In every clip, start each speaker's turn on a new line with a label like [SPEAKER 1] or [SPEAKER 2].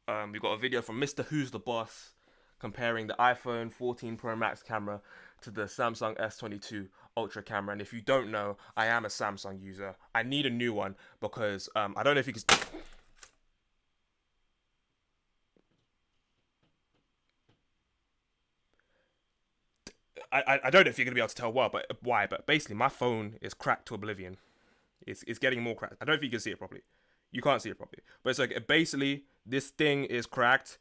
[SPEAKER 1] We got a video from Mr. Who's the Boss comparing the iPhone 14 Pro Max camera to the Samsung S22 Ultra camera. And if you don't know, I am a Samsung user. I need a new one because I don't know if you can. I don't know if you're gonna be able to tell why, but basically my phone is cracked to oblivion. It's getting more cracked. I don't know if you can see it properly. You can't see it properly, but it's like basically this thing is cracked.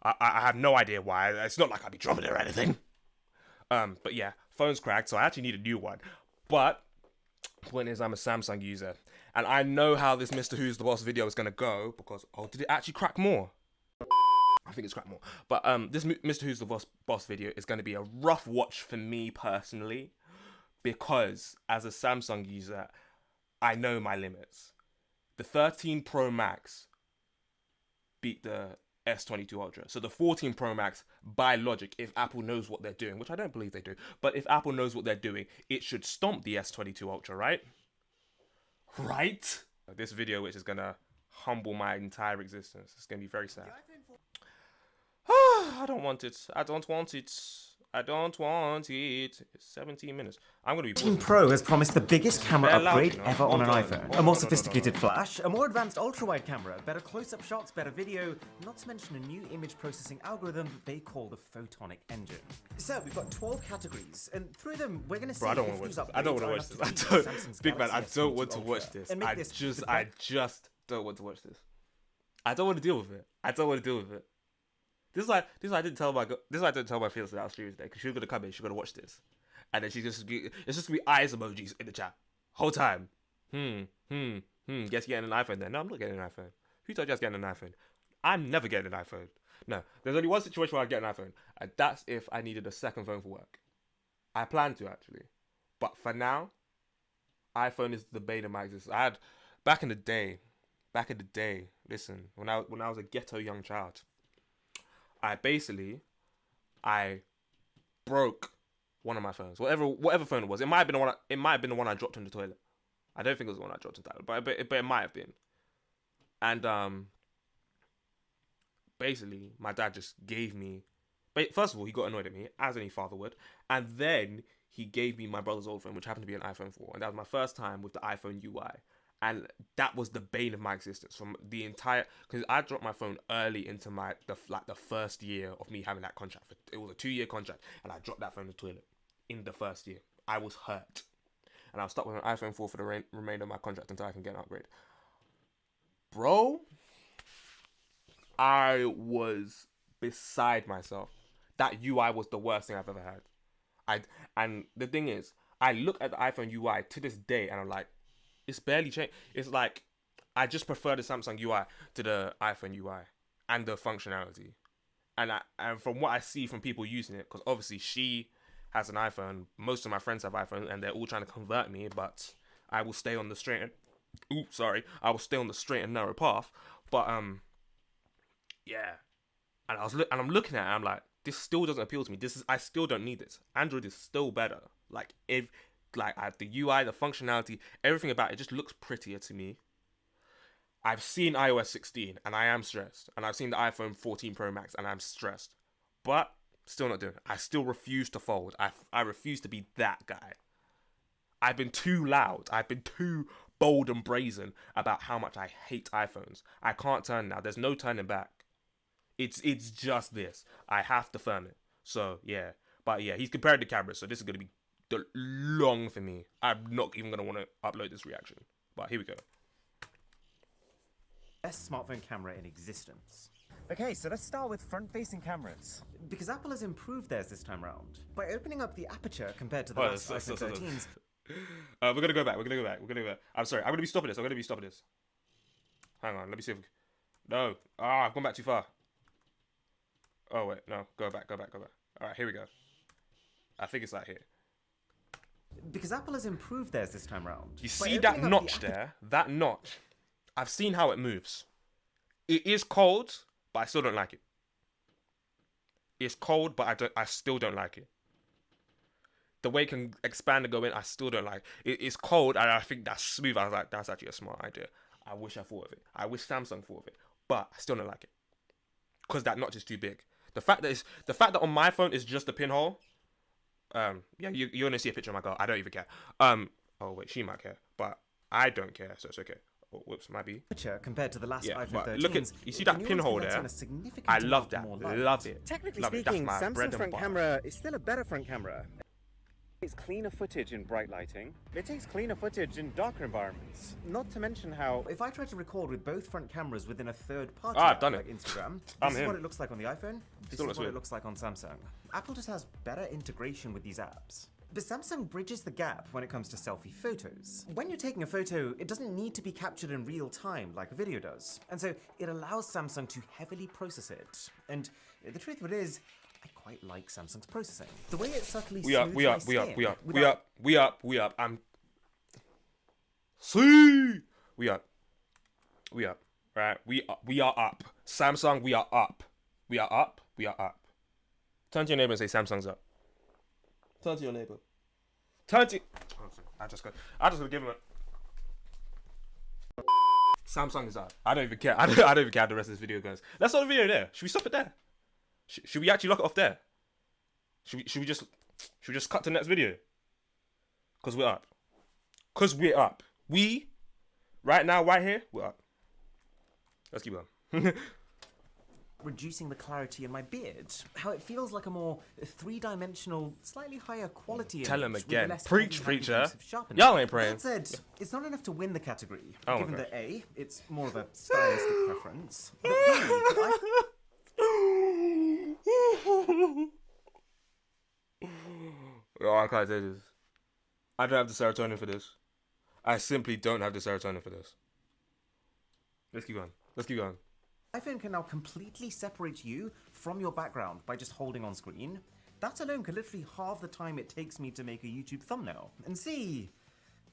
[SPEAKER 1] I have no idea why. It's not like I'd be dropping it or anything. But yeah, phone's cracked, so I actually need a new one. But point is, I'm a Samsung user, and I know how this Mr. Who's the Boss video is gonna go because did it actually crack more? I think it's cracked more. But this Mr. Who's the Boss video is gonna be a rough watch for me personally because as a Samsung user, I know my limits. The 13 Pro Max beat the S22 Ultra. So the 14 Pro Max, by logic, if Apple knows what they're doing, which I don't believe they do, but if Apple knows what they're doing, it should stomp the S22 Ultra, right? Right? This video, which is gonna humble my entire existence, it's gonna be very sad. I don't want it. I don't want it. I don't want it. It's 17 minutes. I'm going to be
[SPEAKER 2] 14 Pro has promised the biggest camera upgrade ever on an iPhone. A more sophisticated flash, a more advanced ultra-wide camera, better close-up shots, better video, not to mention a new image processing algorithm that they call the photonic engine. So we've got 12 categories, and through them we're going to see
[SPEAKER 1] I don't
[SPEAKER 2] if
[SPEAKER 1] want
[SPEAKER 2] these
[SPEAKER 1] to watch this.
[SPEAKER 2] upgrades
[SPEAKER 1] I don't want to
[SPEAKER 2] are
[SPEAKER 1] watch
[SPEAKER 2] enough
[SPEAKER 1] this.
[SPEAKER 2] to beat Samsung's
[SPEAKER 1] Big man, I
[SPEAKER 2] Galaxy
[SPEAKER 1] don't
[SPEAKER 2] S22
[SPEAKER 1] want to watch
[SPEAKER 2] Ultra
[SPEAKER 1] this.
[SPEAKER 2] and make
[SPEAKER 1] I
[SPEAKER 2] this
[SPEAKER 1] just don't want to watch this. I don't want to deal with it. I don't want to deal with it. This is why I didn't tell my fiance that I was serious today because she was gonna come in, she's gonna watch this, and then it's just gonna be eyes emojis in the chat whole time. Guess you're getting an iPhone then? No, I'm not getting an iPhone. Who told you I was getting an iPhone? I'm never getting an iPhone. No, there's only one situation where I get an iPhone, and that's if I needed a second phone for work. I plan to actually, but for now, iPhone is the bane of my existence. I had back in the day. Listen, when I was a ghetto young child. I broke one of my phones. Whatever phone it was. It might have been the one I dropped in the toilet. I don't think it was the one I dropped in the toilet, but it might have been. And basically, my dad just gave me. First of all, he got annoyed at me, as any father would, and then he gave me my brother's old phone, which happened to be an iPhone 4, and that was my first time with the iPhone UI. And that was the bane of my existence from the entire, because I dropped my phone early into the first year of me having that contract. It was a 2-year contract, and I dropped that phone in the toilet in the first year. I was hurt, and I was stuck with an iPhone 4 for the remainder of my contract until I can get an upgrade. Bro, I was beside myself. That UI was the worst thing I've ever had. And the thing is, I look at the iPhone UI to this day, and I'm like, it's barely changed. It's like I just prefer the Samsung UI to the iPhone UI and the functionality. And from what I see from people using it, because obviously she has an iPhone, most of my friends have iPhones, and they're all trying to convert me. But I will stay on the straight I will stay on the straight and narrow path. But yeah. And I'm looking at it, and I'm like, this still doesn't appeal to me. I still don't need this. Android is still better. The UI, the functionality, everything about it just looks prettier to me. I've seen iOS 16 and I am stressed. And I've seen the iPhone 14 Pro Max and I'm stressed. But still not doing it. I still refuse to fold. I refuse to be that guy. I've been too loud. I've been too bold and brazen about how much I hate iPhones. I can't turn now. There's no turning back. It's just this. I have to firm it. So yeah. But yeah, he's compared the cameras, so this is going to be long for me. I'm not even going to want to upload this reaction. But here we go.
[SPEAKER 2] Best smartphone camera in existence. Okay, so let's start with front-facing cameras. Because Apple has improved theirs this time around. By opening up the aperture compared to the last iPhone 13s.
[SPEAKER 1] We're going to go back. I'm sorry. I'm going to be stopping this. Hang on. Let me see if... No. I've gone back too far. Oh, wait. No. Go back. Alright, here we go. I think it's like here.
[SPEAKER 2] Because Apple has improved theirs this time around.
[SPEAKER 1] You see that notch there? That notch. I've seen how it moves. It is cold, but I still don't like it. It's cold, but I still don't like it. The way it can expand and go in, I still don't like it. It's cold, and I think that's smooth. I was like, that's actually a smart idea. I wish I thought of it. I wish Samsung thought of it, but I still don't like it. because that notch is too big. The fact that on my phone is just a pinhole. Yeah, you're gonna see a picture of my girl. I don't even care. Oh wait, she might care, but I don't care, so it's okay. Oh, whoops, might be.
[SPEAKER 2] Compared to the last
[SPEAKER 1] Yeah,
[SPEAKER 2] iPhone
[SPEAKER 1] but
[SPEAKER 2] 13s,
[SPEAKER 1] look at you see that pinhole there. I love that. Love it.
[SPEAKER 2] Technically
[SPEAKER 1] Love it.
[SPEAKER 2] speaking,
[SPEAKER 1] That's my bread
[SPEAKER 2] Samsung's
[SPEAKER 1] and
[SPEAKER 2] front
[SPEAKER 1] butter.
[SPEAKER 2] camera is still a better front camera. It's cleaner footage in bright lighting. It takes cleaner footage in darker environments. Not to mention how, if I try to record with both front cameras within a third party
[SPEAKER 1] I've
[SPEAKER 2] app
[SPEAKER 1] done
[SPEAKER 2] like
[SPEAKER 1] it.
[SPEAKER 2] Instagram,
[SPEAKER 1] I'm
[SPEAKER 2] this is
[SPEAKER 1] him.
[SPEAKER 2] what it looks like on the iPhone. This
[SPEAKER 1] Still
[SPEAKER 2] is
[SPEAKER 1] looks
[SPEAKER 2] what
[SPEAKER 1] weird.
[SPEAKER 2] it looks like on Samsung. Apple just has better integration with these apps. But Samsung bridges the gap when it comes to selfie photos. When you're taking a photo, it doesn't need to be captured in real time like a video does. And so it allows Samsung to heavily process it. And the truth of it is, I quite like Samsung's processing. The way it subtly
[SPEAKER 1] We up. I'm. See. We up. Right. We are up. Samsung. We are up. We are up. Turn to your neighbor and say Samsung's up. Turn to your neighbor. I just gotta give him a. Samsung is up. I don't even care. I don't even care how the rest of this video goes. Let's stop the video there. Should we stop it there? Should we actually lock it off there? Should we just cut to the next video? Cause we're up. We right now, right here, we're up. Let's keep going.
[SPEAKER 2] Reducing the clarity in my beard, how it feels like a more three-dimensional, slightly higher quality
[SPEAKER 1] Tell
[SPEAKER 2] image
[SPEAKER 1] him
[SPEAKER 2] with
[SPEAKER 1] again.
[SPEAKER 2] less
[SPEAKER 1] Preach,
[SPEAKER 2] heavy-handed
[SPEAKER 1] preacher.
[SPEAKER 2] use of sharpening.
[SPEAKER 1] Y'all ain't praying.
[SPEAKER 2] That said, it's not enough to win the category,
[SPEAKER 1] Oh my
[SPEAKER 2] given
[SPEAKER 1] gosh.
[SPEAKER 2] that A, it's more of a stylistic preference, but B,
[SPEAKER 1] Oh, I can't say this. I don't have the serotonin for this. I simply don't have the serotonin for this. Let's keep going.
[SPEAKER 2] iPhone can now completely separate you from your background by just holding on screen. That alone could literally halve the time it takes me to make a YouTube thumbnail. And see,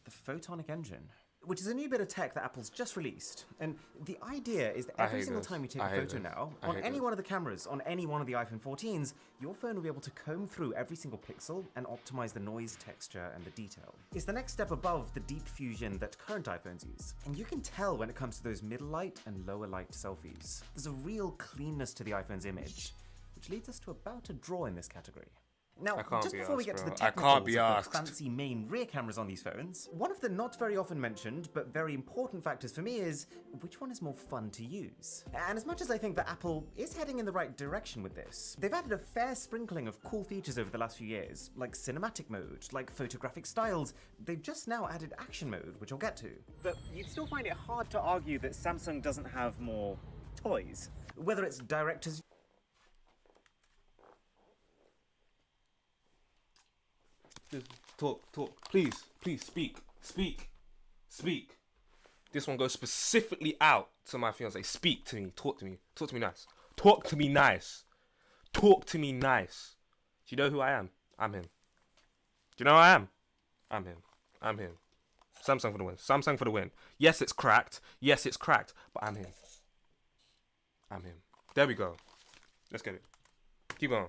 [SPEAKER 2] the photonic engine, which is a new bit of tech that Apple's just released. And the idea is that
[SPEAKER 1] I
[SPEAKER 2] every
[SPEAKER 1] hate
[SPEAKER 2] single
[SPEAKER 1] this.
[SPEAKER 2] time you take
[SPEAKER 1] I
[SPEAKER 2] a
[SPEAKER 1] hate
[SPEAKER 2] photo
[SPEAKER 1] this.
[SPEAKER 2] now,
[SPEAKER 1] I
[SPEAKER 2] on
[SPEAKER 1] hate
[SPEAKER 2] any
[SPEAKER 1] this.
[SPEAKER 2] one of the cameras, on any one of the iPhone 14s, your phone will be able to comb through every single pixel and optimize the noise, texture, and the detail. It's the next step above the deep fusion that current iPhones use. And you can tell when it comes to those middle light and lower light selfies. There's a real cleanness to the iPhone's image, which leads us to about a draw in this category. Now,
[SPEAKER 1] I can't
[SPEAKER 2] just
[SPEAKER 1] be
[SPEAKER 2] before we
[SPEAKER 1] asked,
[SPEAKER 2] get to the
[SPEAKER 1] bro. I
[SPEAKER 2] technicals
[SPEAKER 1] can't be
[SPEAKER 2] of the
[SPEAKER 1] asked.
[SPEAKER 2] fancy main rear cameras on these phones, one of the not very often mentioned but very important factors for me is which one is more fun to use. And as much as I think that Apple is heading in the right direction with this, they've added a fair sprinkling of cool features over the last few years, like cinematic mode, like photographic styles. They've just now added action mode, which I'll get to. But you'd still find it hard to argue that Samsung doesn't have more toys. Whether it's director's
[SPEAKER 1] Talk. Please, speak. This one goes specifically out to my fiance. Speak to me. Talk to me nice. Talk to me nice. Do you know who I am? I'm him. Do you know who I am? I'm him. Samsung for the win. Yes, it's cracked, but I'm him. There we go. Let's get it. Keep going.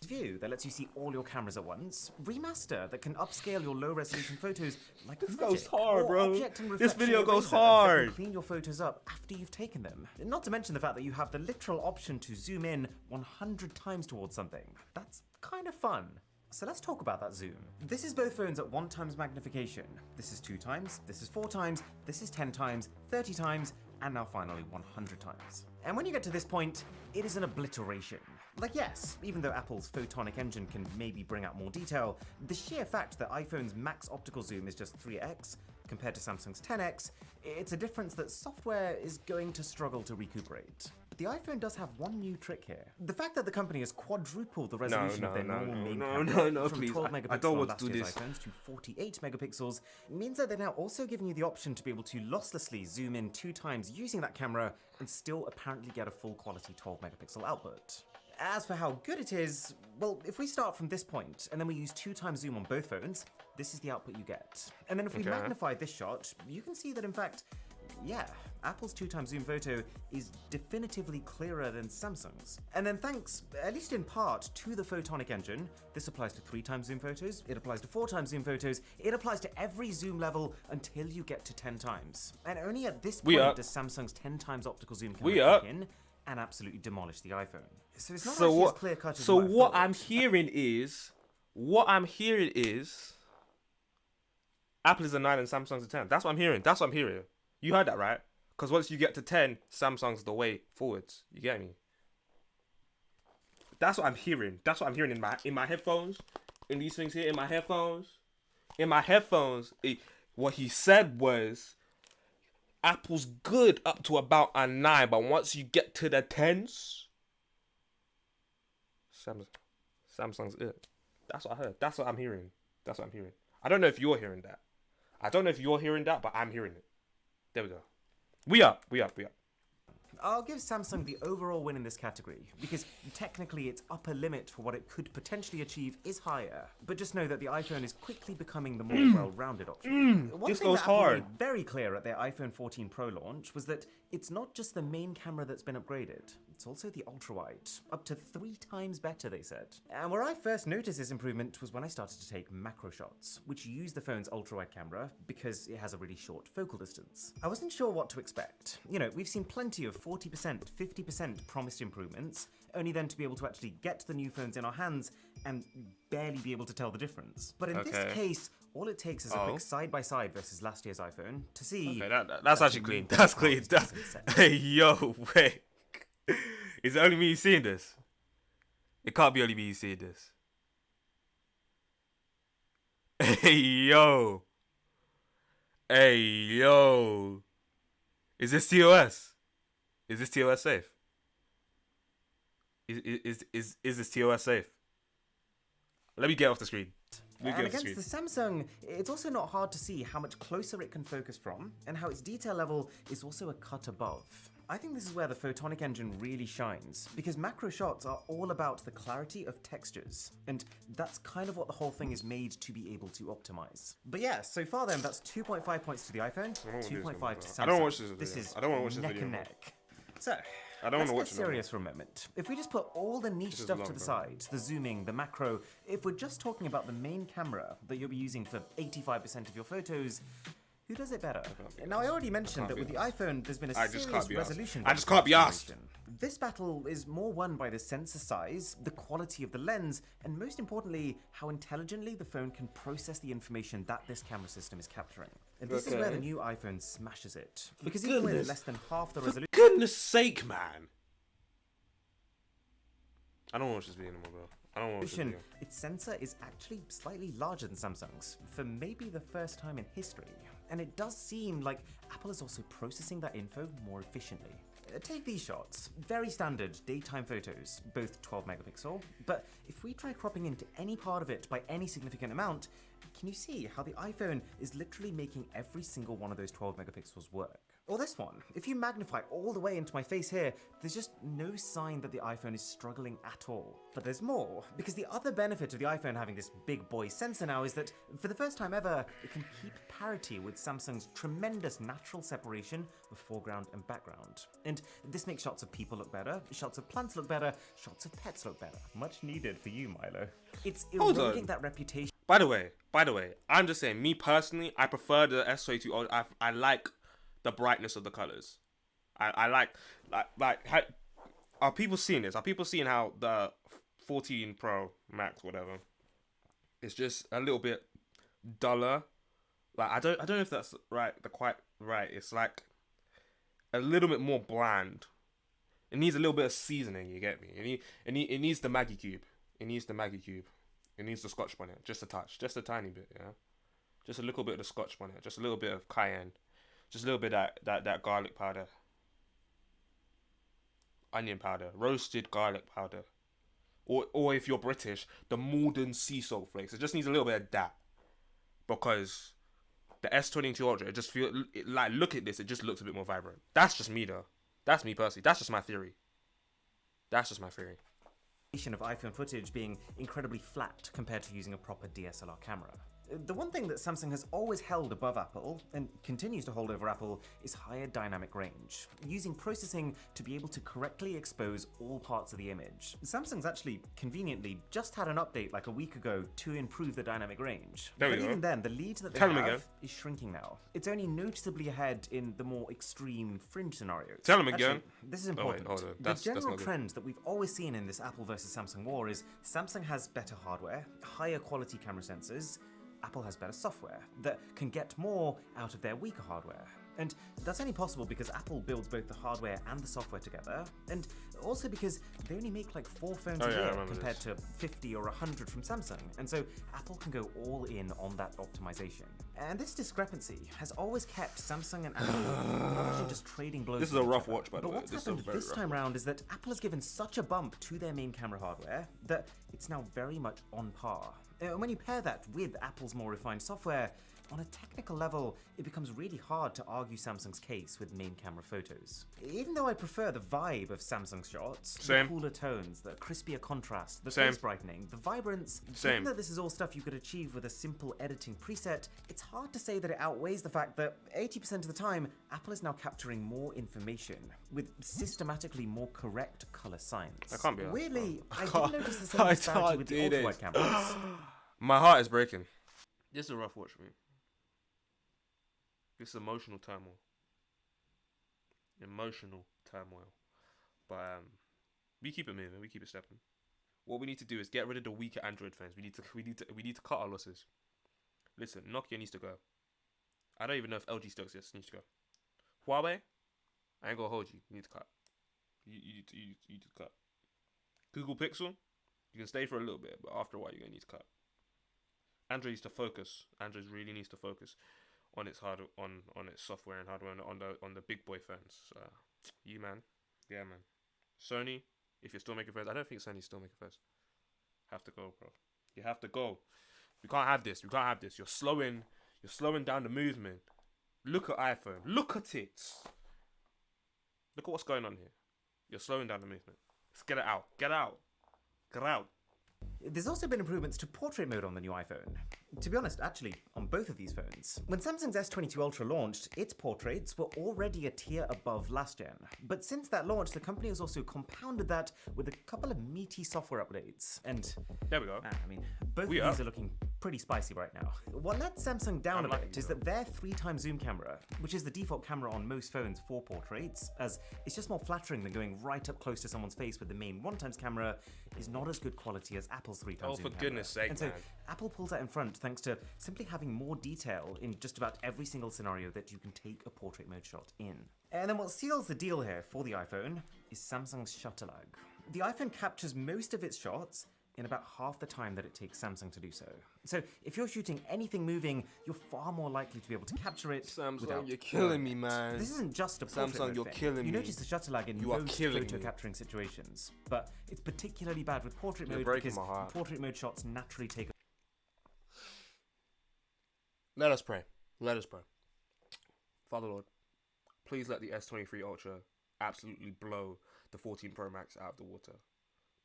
[SPEAKER 2] view that lets you see all your cameras at once, remaster that can upscale your low resolution photos like
[SPEAKER 1] This
[SPEAKER 2] magic,
[SPEAKER 1] goes hard,
[SPEAKER 2] or
[SPEAKER 1] bro.
[SPEAKER 2] object and
[SPEAKER 1] This
[SPEAKER 2] reflection
[SPEAKER 1] video goes
[SPEAKER 2] eraser that
[SPEAKER 1] hard.
[SPEAKER 2] can clean your photos up after you've taken them. Not to mention the fact that you have the literal option to zoom in 100 times towards something. That's kind of fun. So let's talk about that zoom. This is both phones at 1 times magnification. This is 2 times, this is 4 times, this is 10 times, 30 times, and now finally 100 times. And when you get to this point, it is an obliteration. Like yes, even though Apple's photonic engine can maybe bring out more detail, the sheer fact that iPhone's max optical zoom is just 3x compared to Samsung's 10x, it's a difference that software is going to struggle to recuperate. But the iPhone does have one new trick here. The fact that the company has quadrupled the resolution of their normal main camera from
[SPEAKER 1] please.
[SPEAKER 2] 12 megapixels
[SPEAKER 1] I don't
[SPEAKER 2] on
[SPEAKER 1] want
[SPEAKER 2] last
[SPEAKER 1] to do
[SPEAKER 2] year's
[SPEAKER 1] this.
[SPEAKER 2] iPhones to 48 megapixels means that they're now also giving you the option to be able to losslessly zoom in 2 times using that camera and still apparently get a full quality 12 megapixel output. As for how good it is, well, if we start from this point and then we use 2 times zoom on both phones, this is the output you get. And then if we magnify this shot, you can see that in fact, yeah, Apple's 2 times zoom photo is definitively clearer than Samsung's. And then thanks, at least in part, to the photonic engine, this applies to 3 times zoom photos, it applies to 4 times zoom photos, it applies to every zoom level until you get to 10 times. And only at this point does Samsung's 10 times optical zoom camera kick in, and absolutely demolish the iPhone. So it's not
[SPEAKER 1] So
[SPEAKER 2] actually
[SPEAKER 1] what?
[SPEAKER 2] as clear cut as
[SPEAKER 1] So
[SPEAKER 2] you might have
[SPEAKER 1] what
[SPEAKER 2] thought.
[SPEAKER 1] I'm hearing is, Apple is a 9 and Samsung's a 10. That's what I'm hearing. That's what I'm hearing. You heard that, right? Because once you get to 10, Samsung's the way forwards. You get me? That's what I'm hearing. That's what I'm hearing in my headphones. In these things here, in my headphones. What he said was, Apple's good up to about a 9, but once you get to the 10s, Samsung's it. That's what I heard. That's what I'm hearing. I don't know if you're hearing that. But I'm hearing it. There we go. We up.
[SPEAKER 2] I'll give Samsung the overall win in this category, because technically its upper limit for what it could potentially achieve is higher. But just know that the iPhone is quickly becoming the more well-rounded option. One
[SPEAKER 1] this
[SPEAKER 2] thing
[SPEAKER 1] goes
[SPEAKER 2] that Apple
[SPEAKER 1] hard.
[SPEAKER 2] made very clear at their iPhone 14 Pro launch was that it's not just the main camera that's been upgraded, it's also the ultra-wide. Up to 3 times better, they said. And where I first noticed this improvement was when I started to take macro shots, which use the phone's ultra-wide camera because it has a really short focal distance. I wasn't sure what to expect. You know, we've seen plenty of 40%, 50% promised improvements, only then to be able to actually get the new phones in our hands and barely be able to tell the difference. But in this case, all it takes is a quick side-by-side versus last year's iPhone to see...
[SPEAKER 1] Okay, that's actually clean. That's clean. Hey, yo, wait. Is it only me seeing this? It can't be only me seeing this. Hey, yo. Is this TOS? Is this TOS safe? Is this TOS safe? Let me get off the screen.
[SPEAKER 2] And against the Samsung, it's also not hard to see how much closer it can focus from, and how its detail level is also a cut above. I think this is where the photonic engine really shines, because macro shots are all about the clarity of textures, and that's kind of what the whole thing is made to be able to optimize. But yeah, so far then, that's 2.5 points to the iPhone, 2.5 to Samsung.
[SPEAKER 1] I don't want to watch
[SPEAKER 2] This is
[SPEAKER 1] I don't want to watch this
[SPEAKER 2] neck
[SPEAKER 1] video.
[SPEAKER 2] and neck. So,
[SPEAKER 1] I don't want
[SPEAKER 2] let's
[SPEAKER 1] to
[SPEAKER 2] get
[SPEAKER 1] watch it.
[SPEAKER 2] serious for a moment. If we just put all the niche stuff to the side, the zooming, the macro, if we're just talking about the main camera that you'll be using for 85% of your photos, who does it better? Now, I already mentioned that with the iPhone, there's been a serious resolution.
[SPEAKER 1] I just can't be asked.
[SPEAKER 2] This battle is more won by the sensor size, the quality of the lens, and most importantly, how intelligently the phone can process the information that this camera system is capturing. And this is where the new iPhone smashes it. Because even with less than half the resolution...
[SPEAKER 1] For goodness sake, man. I don't want to watch this video anymore, bro. I don't want to watch this video.
[SPEAKER 2] Its sensor is actually slightly larger than Samsung's, for maybe the first time in history. And it does seem like Apple is also processing that info more efficiently. Take these shots. Very standard daytime photos, both 12 megapixel. But if we try cropping into any part of it by any significant amount, can you see how the iPhone is literally making every single one of those 12 megapixels work? Or this one. If you magnify all the way into my face here, there's just no sign that the iPhone is struggling at all. But there's more, because the other benefit of the iPhone having this big boy sensor now is that, for the first time ever, it can keep parity with Samsung's tremendous natural separation of foreground and background. And this makes shots of people look better, shots of plants look better, shots of pets look better. Much needed for you, Milo. It's eroding that reputation.
[SPEAKER 1] By the way, I'm just saying, me personally, I prefer the S22 Ultra. I like the brightness of the colors. I like are people seeing this? Are people seeing how the 14 Pro Max, whatever, is just a little bit duller? Like I don't know if that's right. They're quite right. It's like a little bit more bland. It needs a little bit of seasoning. You get me? It needs the Maggi cube. It needs the Maggi cube. It needs the Scotch bonnet, just a touch, just a tiny bit, yeah. Just a little bit of the Scotch bonnet, just a little bit of cayenne, just a little bit of that garlic powder, onion powder, roasted garlic powder, or if you're British, the Morden sea salt flakes. It just needs a little bit of that, because the S22 Ultra, it just like, look at this, it just looks a bit more vibrant. That's just me though. That's me personally. That's just my theory.
[SPEAKER 2] Of iPhone footage being incredibly flat compared to using a proper DSLR camera. The one thing that Samsung has always held above Apple, and continues to hold over Apple, is higher dynamic range, using processing to be able to correctly expose all parts of the image. Samsung's actually, conveniently, just had an update like a week ago to improve the dynamic range.
[SPEAKER 1] There we
[SPEAKER 2] But
[SPEAKER 1] go.
[SPEAKER 2] even then, the lead that they
[SPEAKER 1] Tell 'em again.
[SPEAKER 2] have is shrinking now. It's only noticeably ahead in the more extreme fringe scenarios.
[SPEAKER 1] Tell 'em again.
[SPEAKER 2] Actually, this is
[SPEAKER 1] Oh, wait,
[SPEAKER 2] important.
[SPEAKER 1] hold on.
[SPEAKER 2] The
[SPEAKER 1] That's
[SPEAKER 2] general
[SPEAKER 1] not good.
[SPEAKER 2] trend that we've always seen in this Apple versus Samsung war is Samsung has better hardware, higher quality camera sensors, Apple has better software that can get more out of their weaker hardware. And that's only possible because Apple builds both the hardware and the software together, and also because they only make like 4 phones
[SPEAKER 1] Oh,
[SPEAKER 2] a
[SPEAKER 1] yeah, I
[SPEAKER 2] year
[SPEAKER 1] remember
[SPEAKER 2] compared
[SPEAKER 1] this.
[SPEAKER 2] to 50 or 100 from Samsung, and so Apple can go all in on that optimization. And this discrepancy has always kept Samsung and Apple not actually just trading blows.
[SPEAKER 1] This is
[SPEAKER 2] with
[SPEAKER 1] a
[SPEAKER 2] each
[SPEAKER 1] rough
[SPEAKER 2] other.
[SPEAKER 1] watch, by the
[SPEAKER 2] But
[SPEAKER 1] way.
[SPEAKER 2] what's
[SPEAKER 1] This is a
[SPEAKER 2] happened
[SPEAKER 1] very
[SPEAKER 2] this
[SPEAKER 1] rough
[SPEAKER 2] time round is that Apple has given such a bump to their main camera hardware that it's now very much on par. And when you pair that with Apple's more refined software, on a technical level, it becomes really hard to argue Samsung's case with main camera photos. Even though I prefer the vibe of Samsung's shots,
[SPEAKER 1] Same.
[SPEAKER 2] the cooler tones, the crispier contrast, the
[SPEAKER 1] Same.
[SPEAKER 2] face brightening, the vibrance,
[SPEAKER 1] Same.
[SPEAKER 2] given that this is all stuff you could achieve with a simple editing preset, it's hard to say that it outweighs the fact that 80% of the time, Apple is now capturing more information with systematically more correct color science.
[SPEAKER 1] I can't be arsed.
[SPEAKER 2] Weirdly, I
[SPEAKER 1] can't-
[SPEAKER 2] didn't notice the same
[SPEAKER 1] I
[SPEAKER 2] disparity
[SPEAKER 1] can't
[SPEAKER 2] with the
[SPEAKER 1] do this.
[SPEAKER 2] ultra-wide cameras.
[SPEAKER 1] My heart is breaking. This is a rough watch for me. This is emotional turmoil. Emotional turmoil. But we keep it moving. We keep it stepping. What we need to do is get rid of the weaker Android phones. We need to cut our losses. Listen, Nokia needs to go. I don't even know if LG still exists. Needs to go. Huawei, I ain't gonna hold you. You need to cut. You need to cut. Google Pixel, you can stay for a little bit, but after a while you're gonna need to cut. Android needs to focus. Android really needs to focus on its on its software and hardware on the big boy phones. You man, yeah man. Sony, if you're still making phones, I don't think Sony's still making phones. Have to go, bro. You have to go. We can't have this. We can't have this. You're slowing down the movement. Look at iPhone. Look at it. Look at what's going on here. You're slowing down the movement. Let's get it out. Get out. Get out.
[SPEAKER 2] There's also been improvements to portrait mode on the new iPhone. To be honest, actually, on both of these phones. When Samsung's S22 Ultra launched, its portraits were already a tier above last gen. But since that launch, the company has also compounded that with a couple of meaty software updates. And
[SPEAKER 1] There we go.
[SPEAKER 2] I mean, both
[SPEAKER 1] We
[SPEAKER 2] of these
[SPEAKER 1] are.
[SPEAKER 2] are looking pretty spicy right now. What lets Samsung down
[SPEAKER 1] I'm
[SPEAKER 2] a
[SPEAKER 1] liking
[SPEAKER 2] bit is
[SPEAKER 1] it.
[SPEAKER 2] that their 3x zoom camera, which is the default camera on most phones for portraits, as it's just more flattering than going right up close to someone's face with the main 1x camera, is not as good quality as Apple's 3x
[SPEAKER 1] Oh,
[SPEAKER 2] zoom
[SPEAKER 1] for
[SPEAKER 2] camera.
[SPEAKER 1] goodness sake,
[SPEAKER 2] And so
[SPEAKER 1] man.
[SPEAKER 2] Apple pulls that in front thanks to simply having more detail in just about every single scenario that you can take a portrait mode shot in. And then what seals the deal here for the iPhone is Samsung's shutter lag. The iPhone captures most of its shots in about half the time that it takes Samsung to do so. So if you're shooting anything moving, you're far more likely to be able to capture it
[SPEAKER 1] Samsung,
[SPEAKER 2] without
[SPEAKER 1] you're killing
[SPEAKER 2] blurring
[SPEAKER 1] me,
[SPEAKER 2] it.
[SPEAKER 1] man.
[SPEAKER 2] This isn't just a portrait
[SPEAKER 1] Samsung,
[SPEAKER 2] mode
[SPEAKER 1] you're
[SPEAKER 2] thing.
[SPEAKER 1] killing
[SPEAKER 2] You
[SPEAKER 1] me.
[SPEAKER 2] notice the shutter lag in
[SPEAKER 1] You are
[SPEAKER 2] most
[SPEAKER 1] killing
[SPEAKER 2] photo
[SPEAKER 1] me.
[SPEAKER 2] capturing situations, but it's particularly bad with portrait
[SPEAKER 1] You're
[SPEAKER 2] mode
[SPEAKER 1] breaking
[SPEAKER 2] because
[SPEAKER 1] my heart.
[SPEAKER 2] portrait mode shots naturally take
[SPEAKER 1] Let us pray. Let us pray. Father Lord, please let the S23 Ultra absolutely blow the 14 Pro Max out of the water.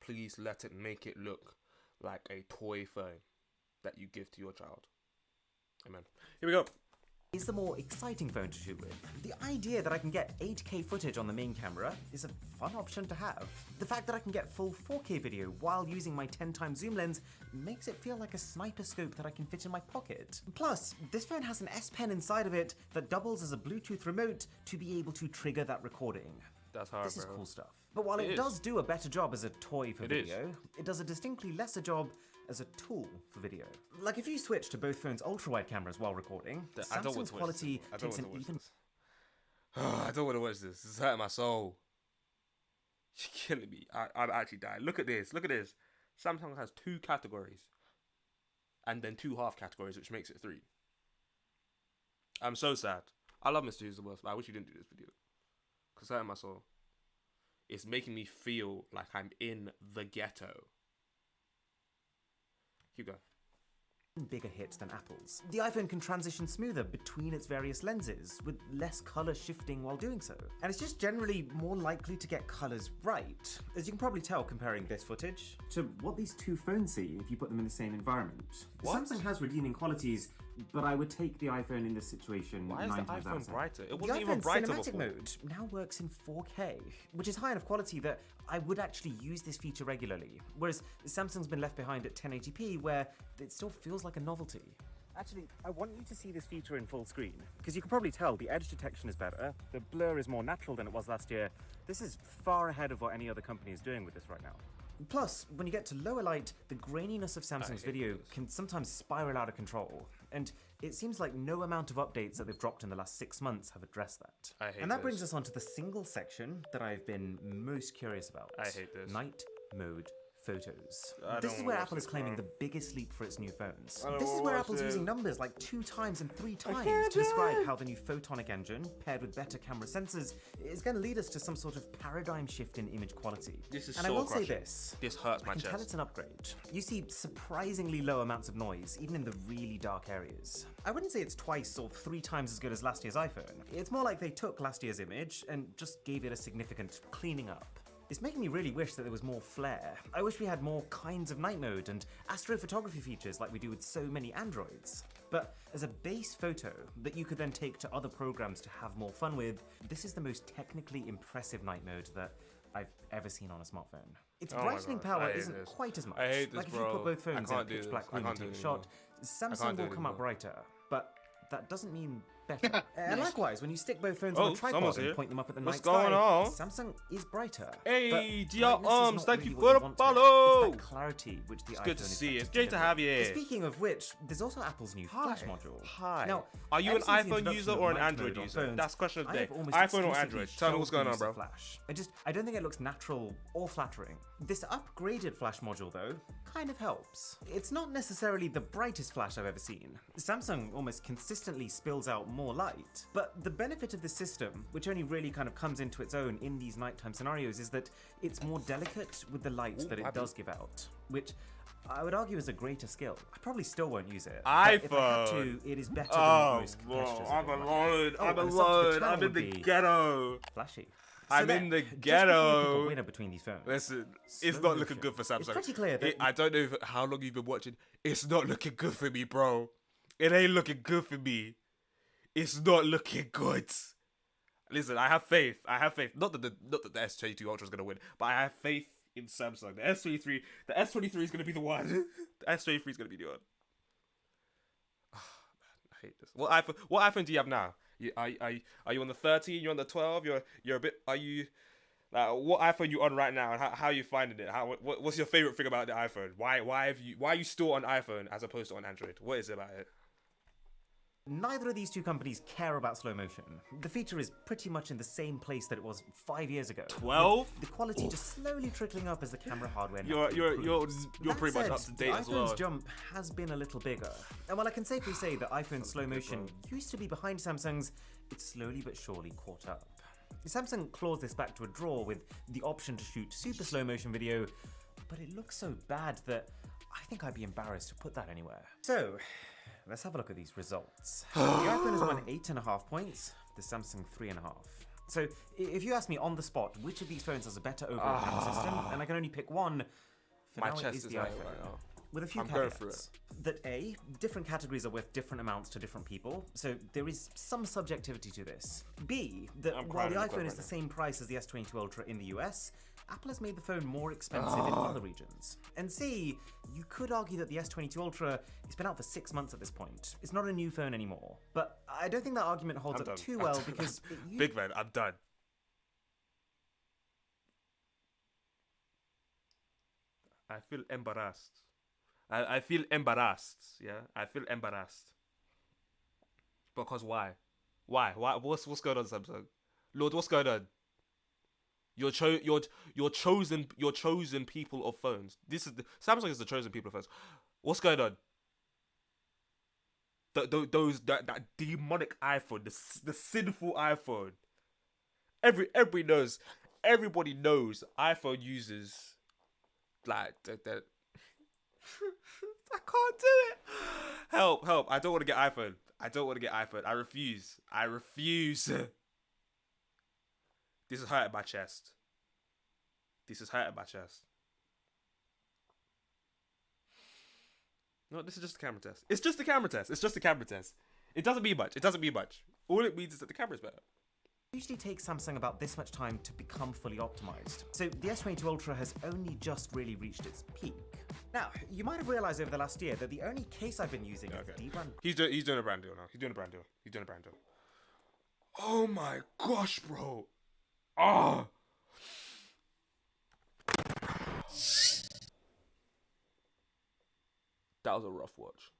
[SPEAKER 1] Please let it make it look like a toy phone that you give to your child. Amen. Here we go.
[SPEAKER 2] is the more exciting phone to shoot with. The idea that I can get 8K footage on the main camera is a fun option to have. The fact that I can get full 4K video while using my 10x zoom lens makes it feel like a sniper scope that I can fit in my pocket. Plus, this phone has an S Pen inside of it that doubles as a Bluetooth remote to be able to trigger that recording.
[SPEAKER 1] That's hard,
[SPEAKER 2] This is
[SPEAKER 1] bro.
[SPEAKER 2] cool stuff. But while
[SPEAKER 1] It
[SPEAKER 2] it
[SPEAKER 1] is.
[SPEAKER 2] does do a better job as a toy for
[SPEAKER 1] It is.
[SPEAKER 2] video, it does a distinctly lesser job as a tool for video. Like if you switch to both phones' ultra-wide cameras while recording,
[SPEAKER 1] I don't want
[SPEAKER 2] Samsung's
[SPEAKER 1] to watch
[SPEAKER 2] quality
[SPEAKER 1] this. I don't
[SPEAKER 2] takes an
[SPEAKER 1] want to watch
[SPEAKER 2] even
[SPEAKER 1] this. I don't want to watch this. This is hurting my soul. You're killing me. I'm actually dying. Look at this. Look at this. Samsung has 2 categories. And then 2 half categories, which makes it 3. I'm so sad. I love Mr. Who's the Worst, but I wish you didn't do this video. Because it's hurting my soul. It's making me feel like I'm in the ghetto. Keep going.
[SPEAKER 2] bigger hit than Apple's. The iPhone can transition smoother between its various lenses, with less color shifting while doing so. And it's just generally more likely to get colors right, as you can probably tell comparing this footage to what these two phones see if you put them in the same environment.
[SPEAKER 1] What?
[SPEAKER 2] Samsung has redeeming qualities, but I would take the iPhone in this situation.
[SPEAKER 1] Why is the
[SPEAKER 2] 9 times out of
[SPEAKER 1] iPhone
[SPEAKER 2] 10.
[SPEAKER 1] brighter? It
[SPEAKER 2] The
[SPEAKER 1] wasn't even
[SPEAKER 2] iPhone's
[SPEAKER 1] brighter
[SPEAKER 2] cinematic
[SPEAKER 1] before.
[SPEAKER 2] mode now works in 4K, which is high enough quality that I would actually use this feature regularly, whereas Samsung's been left behind at 1080p where it still feels like a novelty. Actually, I want you to see this feature in full screen, because you can probably tell the edge detection is better, the blur is more natural than it was last year. This is far ahead of what any other company is doing with this right now. Plus, when you get to lower light, the graininess of Samsung's video can sometimes spiral out of control, and it seems like no amount of updates that they've dropped in the last 6 months have addressed that. And that brings us on to the single section that I've been most curious about.
[SPEAKER 1] I hate this.
[SPEAKER 2] Night mode photos.
[SPEAKER 1] I
[SPEAKER 2] This
[SPEAKER 1] don't
[SPEAKER 2] is where
[SPEAKER 1] wanna
[SPEAKER 2] Apple
[SPEAKER 1] watch
[SPEAKER 2] is
[SPEAKER 1] this,
[SPEAKER 2] claiming
[SPEAKER 1] bro.
[SPEAKER 2] the biggest leap for its new phones.
[SPEAKER 1] I don't
[SPEAKER 2] This is
[SPEAKER 1] wanna
[SPEAKER 2] where
[SPEAKER 1] watch
[SPEAKER 2] Apple's
[SPEAKER 1] it.
[SPEAKER 2] using numbers like 2 times and 3 times
[SPEAKER 1] can't
[SPEAKER 2] to
[SPEAKER 1] do
[SPEAKER 2] describe
[SPEAKER 1] it.
[SPEAKER 2] how the new photonic engine, paired with better camera sensors, is going to lead us to some sort of paradigm shift in image quality.
[SPEAKER 1] This is
[SPEAKER 2] and I
[SPEAKER 1] soul
[SPEAKER 2] will say
[SPEAKER 1] crushing.
[SPEAKER 2] this.
[SPEAKER 1] This hurts my
[SPEAKER 2] I can tell
[SPEAKER 1] chest.
[SPEAKER 2] it's an upgrade. You see surprisingly low amounts of noise, even in the really dark areas. I wouldn't say it's twice or 3 times as good as last year's iPhone. It's more like they took last year's image and just gave it a significant cleaning up. It's making me really wish that there was more flair. I wish we had more kinds of night mode and astrophotography features like we do with so many Androids. But as a base photo that you could then take to other programs to have more fun with, this is the most technically impressive night mode that I've ever seen on a smartphone. Its
[SPEAKER 1] Oh my
[SPEAKER 2] brightening
[SPEAKER 1] God, I
[SPEAKER 2] power
[SPEAKER 1] hate
[SPEAKER 2] isn't
[SPEAKER 1] this.
[SPEAKER 2] quite as much.
[SPEAKER 1] I hate this,
[SPEAKER 2] like if
[SPEAKER 1] bro.
[SPEAKER 2] you put both
[SPEAKER 1] I
[SPEAKER 2] phones in a
[SPEAKER 1] can't do
[SPEAKER 2] pitch
[SPEAKER 1] this.
[SPEAKER 2] black
[SPEAKER 1] I
[SPEAKER 2] room and
[SPEAKER 1] can't do
[SPEAKER 2] take a
[SPEAKER 1] it
[SPEAKER 2] shot,
[SPEAKER 1] can't
[SPEAKER 2] Samsung
[SPEAKER 1] do
[SPEAKER 2] will
[SPEAKER 1] it
[SPEAKER 2] come out
[SPEAKER 1] anymore.
[SPEAKER 2] brighter. But that doesn't mean better. And likewise, when you stick both phones on
[SPEAKER 1] Oh,
[SPEAKER 2] a tripod
[SPEAKER 1] someone's
[SPEAKER 2] and
[SPEAKER 1] here.
[SPEAKER 2] point them up at the
[SPEAKER 1] What's
[SPEAKER 2] night
[SPEAKER 1] going
[SPEAKER 2] sky,
[SPEAKER 1] on?
[SPEAKER 2] Samsung is brighter.
[SPEAKER 1] Hey,
[SPEAKER 2] But
[SPEAKER 1] GR
[SPEAKER 2] brightness is
[SPEAKER 1] Arms,
[SPEAKER 2] not
[SPEAKER 1] thank
[SPEAKER 2] really
[SPEAKER 1] you
[SPEAKER 2] what
[SPEAKER 1] for the
[SPEAKER 2] want.
[SPEAKER 1] follow.
[SPEAKER 2] It's that clarity which the
[SPEAKER 1] It's
[SPEAKER 2] iPhone
[SPEAKER 1] good to
[SPEAKER 2] is
[SPEAKER 1] see you.
[SPEAKER 2] meant
[SPEAKER 1] It's great to
[SPEAKER 2] deliver.
[SPEAKER 1] have you here.
[SPEAKER 2] Speaking of which, there's also Apple's new Flash module.
[SPEAKER 1] Hi.
[SPEAKER 2] Now,
[SPEAKER 1] Are you
[SPEAKER 2] ever
[SPEAKER 1] an
[SPEAKER 2] since the
[SPEAKER 1] iPhone
[SPEAKER 2] introduction
[SPEAKER 1] user
[SPEAKER 2] of
[SPEAKER 1] or an
[SPEAKER 2] night
[SPEAKER 1] Android
[SPEAKER 2] mode on
[SPEAKER 1] user?
[SPEAKER 2] phones,
[SPEAKER 1] That's the question of the
[SPEAKER 2] I have
[SPEAKER 1] day.
[SPEAKER 2] almost
[SPEAKER 1] iPhone or
[SPEAKER 2] exclusively
[SPEAKER 1] Android? Tell me what's
[SPEAKER 2] shelved
[SPEAKER 1] going
[SPEAKER 2] the
[SPEAKER 1] on,
[SPEAKER 2] use
[SPEAKER 1] bro.
[SPEAKER 2] of Flash. I don't think it looks natural or flattering. This upgraded Flash module, though, kind of helps. It's not necessarily the brightest Flash I've ever seen. Samsung almost consistently spills out more light. But the benefit of this system, which only really kind of comes into its own in these nighttime scenarios, is that it's more delicate with the light that it does give out, which I would argue is a greater skill. I probably still won't use it. But if I had to, it is better than most competitors.
[SPEAKER 1] I'm
[SPEAKER 2] of it.
[SPEAKER 1] alone.
[SPEAKER 2] Oh,
[SPEAKER 1] I'm
[SPEAKER 2] and the sub to the
[SPEAKER 1] alone.
[SPEAKER 2] channel
[SPEAKER 1] I'm in
[SPEAKER 2] would
[SPEAKER 1] the
[SPEAKER 2] be
[SPEAKER 1] ghetto.
[SPEAKER 2] Flashy.
[SPEAKER 1] I'm
[SPEAKER 2] there,
[SPEAKER 1] in the
[SPEAKER 2] just before you pick
[SPEAKER 1] ghetto.
[SPEAKER 2] a winner between these phones.
[SPEAKER 1] Listen, it's
[SPEAKER 2] Slow
[SPEAKER 1] not looking
[SPEAKER 2] motion.
[SPEAKER 1] good for Samsung.
[SPEAKER 2] It's pretty clear that
[SPEAKER 1] I don't know how long you've been watching. It's not looking good for me, bro. It ain't looking good for me. It's not looking good. Listen, I have faith. I have faith. Not that the S22 Ultra is gonna win, but I have faith in Samsung. The S23 is gonna be the one. The S23 is gonna be the one. Oh, man, I hate this. What iPhone do you have now? Are you on the 13? You're on the 12? You're a bit. Are you? Like, what iPhone you on right now, and how are you finding it? What's your favorite thing about the iPhone? Why are you still on iPhone as opposed to on Android? What is it about it?
[SPEAKER 2] neither of these two companies care about slow motion. The feature is pretty much in the same place that it was 5 years ago.
[SPEAKER 1] 12?
[SPEAKER 2] The quality just slowly trickling up as the camera hardware.
[SPEAKER 1] You're
[SPEAKER 2] That
[SPEAKER 1] pretty much
[SPEAKER 2] said,
[SPEAKER 1] up to date as
[SPEAKER 2] the
[SPEAKER 1] well.
[SPEAKER 2] iPhone's jump has been a little bigger. And while I can safely say that iPhone's slow motion used to be behind Samsung's, it's slowly but surely caught up. Samsung claws this back to a draw with the option to shoot super slow motion video, but it looks so bad that I think I'd be embarrassed to put that anywhere. So, let's have a look at these results. The iPhone has won 8.5 points, the Samsung 3.5. So, if you ask me on the spot which of these phones has a better overall camera system, and I can only pick one, for
[SPEAKER 1] My
[SPEAKER 2] now it
[SPEAKER 1] chest
[SPEAKER 2] is
[SPEAKER 1] is
[SPEAKER 2] the
[SPEAKER 1] hurting
[SPEAKER 2] iPhone.
[SPEAKER 1] right now.
[SPEAKER 2] With a few
[SPEAKER 1] I'm going through
[SPEAKER 2] caveats. That A, different categories are worth different amounts to different people, so there is some subjectivity to this. B, that
[SPEAKER 1] I'm
[SPEAKER 2] while the
[SPEAKER 1] crying, I'm
[SPEAKER 2] iPhone
[SPEAKER 1] crying
[SPEAKER 2] is the
[SPEAKER 1] right
[SPEAKER 2] same price as the S22 Ultra in the US, Apple has made the phone more expensive in other regions. And C, you could argue that the S22 Ultra has been out for 6 months at this point. It's not a new phone anymore. But I don't think that argument holds
[SPEAKER 1] I'm
[SPEAKER 2] up
[SPEAKER 1] done.
[SPEAKER 2] too well because
[SPEAKER 1] Big man, I'm done. I feel embarrassed. I feel embarrassed. Yeah, I feel embarrassed. Because why? Why? What's going on, Samsung? Lord, what's going on? Your chosen people of phones. Samsung is the chosen people of phones. What's going on? That demonic iPhone, the sinful iPhone. Everybody knows iPhone users like that. I can't do it. Help, help. I don't want to get iPhone. I don't want to get iPhone. I refuse. I refuse. This is hurting my chest. This is hurting my chest. No, this is just a camera test. It's just a camera test. It's just a camera test. It doesn't mean much. It doesn't mean much. All it means is that the camera's better.
[SPEAKER 2] It usually takes Samsung about this much time to become fully optimized. So the S22 Ultra has only just really reached its peak. Now, you might have realized over the last year that the only case I've been using is the D-brand.
[SPEAKER 1] He's doing a brand deal now. He's doing a brand deal. He's doing a brand deal. Oh my gosh, bro. Ah. That was a rough watch.